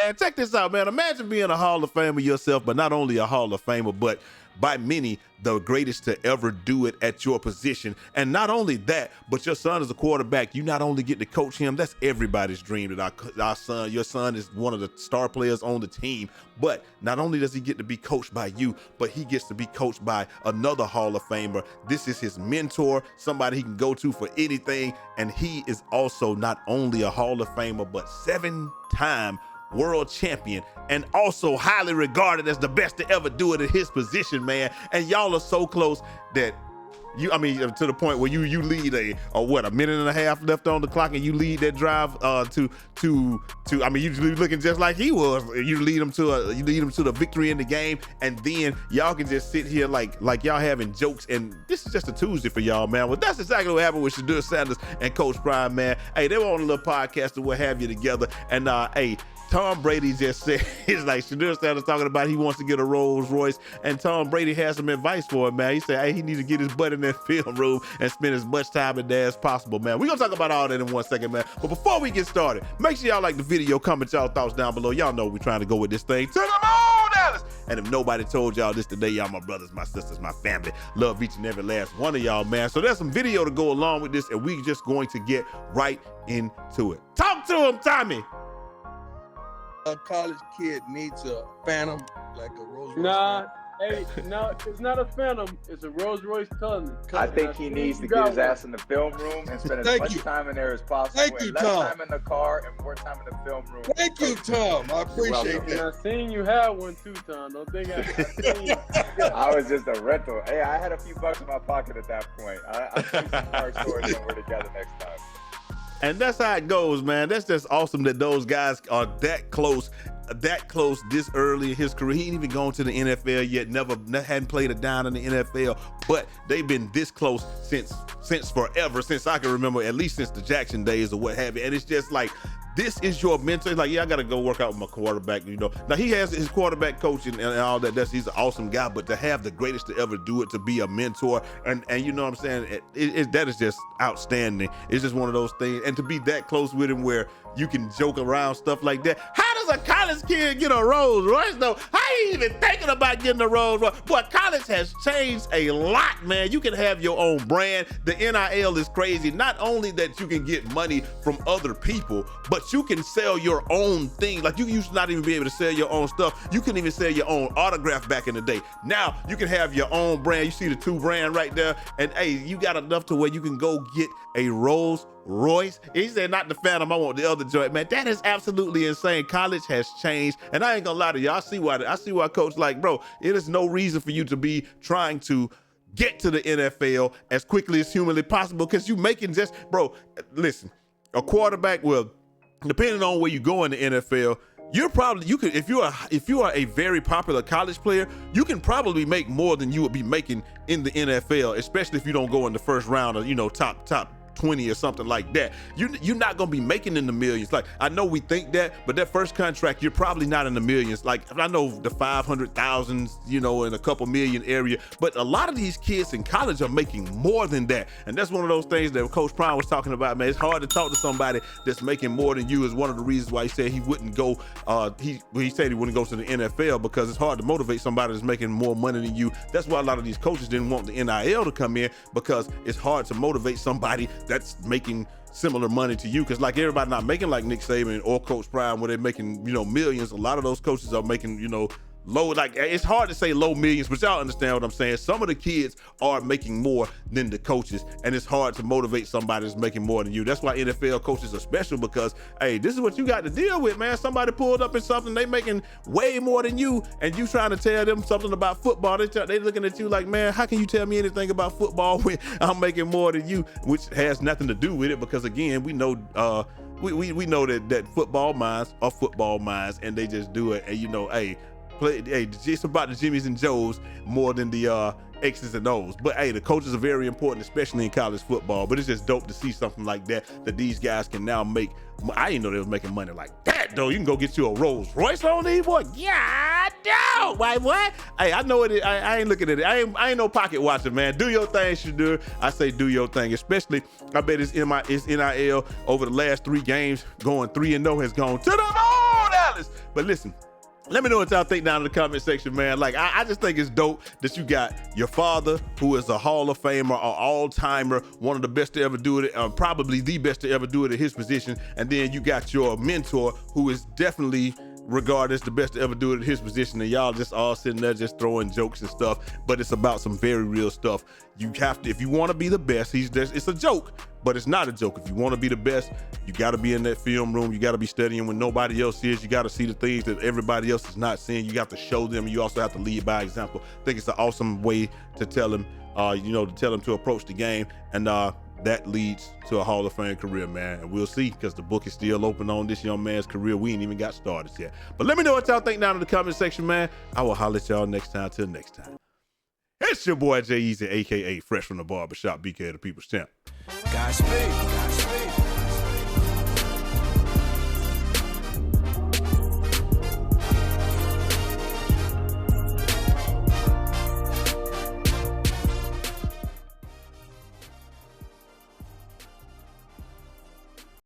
man. Check this out, man. Imagine being a Hall of Famer yourself, but not only a Hall of Famer, but by many, the greatest to ever do it at your position. And not only that, but your son is a quarterback. You not only get to coach him, that's everybody's dream that your son is one of the star players on the team. But not only does he get to be coached by you, but he gets to be coached by another Hall of Famer. This is his mentor, somebody he can go to for anything. And he is also not only a Hall of Famer, but 7-time world champion, and also highly regarded as the best to ever do it at his position, man. And y'all are so close that to the point where you lead a minute and a half left on the clock, and you lead that drive you looking just like he was. You lead them to the victory in the game, and then y'all can just sit here like y'all having jokes. And this is just a Tuesday for y'all, man. Well, that's exactly what happened with Shedeur Sanders and Coach Prime, man. Hey, they were on a little podcast and what have you together, and Tom Brady just said, it's like Shedeur Sanders talking about he wants to get a Rolls-Royce, and Tom Brady has some advice for him, man. He said, hey, he needs to get his butt in that film room and spend as much time in there as possible, man. We're going to talk about all that in 1 second, man. But before we get started, make sure y'all like the video, comment y'all thoughts down below. Y'all know we're trying to go with this thing to the moon, Dallas. And if nobody told y'all this today, y'all my brothers, my sisters, my family. Love each and every last one of y'all, man. So there's some video to go along with this, and we just going to get right into it. Talk to him, Tommy. A college kid needs a Phantom, like a Rolls-Royce. No, it's not a Phantom. It's a Rolls-Royce cousin. I think he needs to get his ass in the film room and spend as much time in there as possible. Thank you, less Tom. time in the car and more time in the film room. Thank you, Tom. I appreciate And that. I seen you have one too, Tom. Don't think I seen you. I was just a rental. Hey, I had a few bucks in my pocket at that point. I'll take some car stories when we're together next time. And that's how it goes, man. That's just awesome that those guys are that close this early in his career. He ain't even gone to the NFL yet, hadn't played a down in the NFL, but they've been this close since forever, since I can remember, at least since the Jackson days or what have you. And it's just like, this is your mentor. It's like, yeah, I got to go work out with my quarterback, you know. Now, he has his quarterback coach and all that. He's an awesome guy, but to have the greatest to ever do it, to be a mentor, and you know what I'm saying, that is just outstanding. It's just one of those things. And to be that close with him where you can joke around, stuff like that. How does a college kid get a Rolls Royce, though? How are you even thinking about getting a Rolls Royce? Boy, college has changed a lot, man. You can have your own brand. The NIL is crazy. Not only that you can get money from other people, but you can sell your own thing. Like, you used to not even be able to sell your own stuff. You couldn't even sell your own autograph back in the day. Now you can have your own brand. You see the 2 brand right there, and hey, you got enough to where you can go get a Rolls-Royce. He said, not the Phantom, I want the other joint, man. That is absolutely insane. College has changed, and I ain't gonna lie to you. I see why Coach like, bro, it is no reason for you to be trying to get to the NFL as quickly as humanly possible, because you making just, bro, listen, a quarterback will, depending on where you go in the NFL, if you are a very popular college player, you can probably make more than you would be making in the NFL, especially if you don't go in the first round of, you know, top 20 or something like that. You're not gonna be making in the millions. Like, I know we think that, but that first contract, you're probably not in the millions. Like, I know the 500,000, you know, in a couple million area, but a lot of these kids in college are making more than that. And that's one of those things that Coach Prime was talking about, man. It's hard to talk to somebody that's making more than you. Is one of the reasons why he said he wouldn't go, he said he wouldn't go to the NFL, because it's hard to motivate somebody that's making more money than you. That's why a lot of these coaches didn't want the NIL to come in, because it's hard to motivate somebody that's making similar money to you, because like, everybody not making like Nick Saban or Coach Prime where they're making, you know, millions. A lot of those coaches are making, you know, low, like, it's hard to say low millions, but y'all understand what I'm saying. Some of the kids are making more than the coaches, and it's hard to motivate somebody that's making more than you. That's why NFL coaches are special, because, hey, this is what you got to deal with, man. Somebody pulled up in something, they making way more than you, and you trying to tell them something about football. They looking at you like, man, how can you tell me anything about football when I'm making more than you? Which has nothing to do with it, because again, we know we know that football minds are football minds, and they just do it. And you know, hey, it's about the Jimmys and Joes more than the X's and O's. But hey, the coaches are very important, especially in college football. But it's just dope to see something like that these guys can now make. I didn't know they was making money like that, though. You can go get you a Rolls Royce on these, boy. Yeah, no. Why, what? Hey, I know it. I ain't looking at it. I ain't no pocket watcher, man. Do your thing, Shedeur. I say do your thing. Especially, I bet it's NIL over the last 3 games, going 3-0 has gone to the moon. regardless. But listen, let me know what y'all think down in the comment section, man. Like, I just think it's dope that you got your father, who is a Hall of Famer, an all-timer, one of the best to ever do it, probably the best to ever do it at his position. And then you got your mentor, who is definitely regarded as the best to ever do it at his position, and y'all just all sitting there just throwing jokes and stuff, but it's about some very real stuff. You have to, if you want to be the best, it's a joke, but it's not a joke. If you want to be the best, you got to be in that film room. You got to be studying when nobody else is. You got to see the things that everybody else is not seeing. You got to show them. You also have to lead by example. I think it's an awesome way to tell them, to approach the game, and that leads to a Hall of Fame career, man. And we'll see, because the book is still open on this young man's career. We ain't even got started yet. But let me know what y'all think down in the comment section, man. I will holler at y'all next time. Till next time. It's your boy Jay Easy, a.k.a. Fresh from the Barbershop, BK the People's Champ. Godspeed.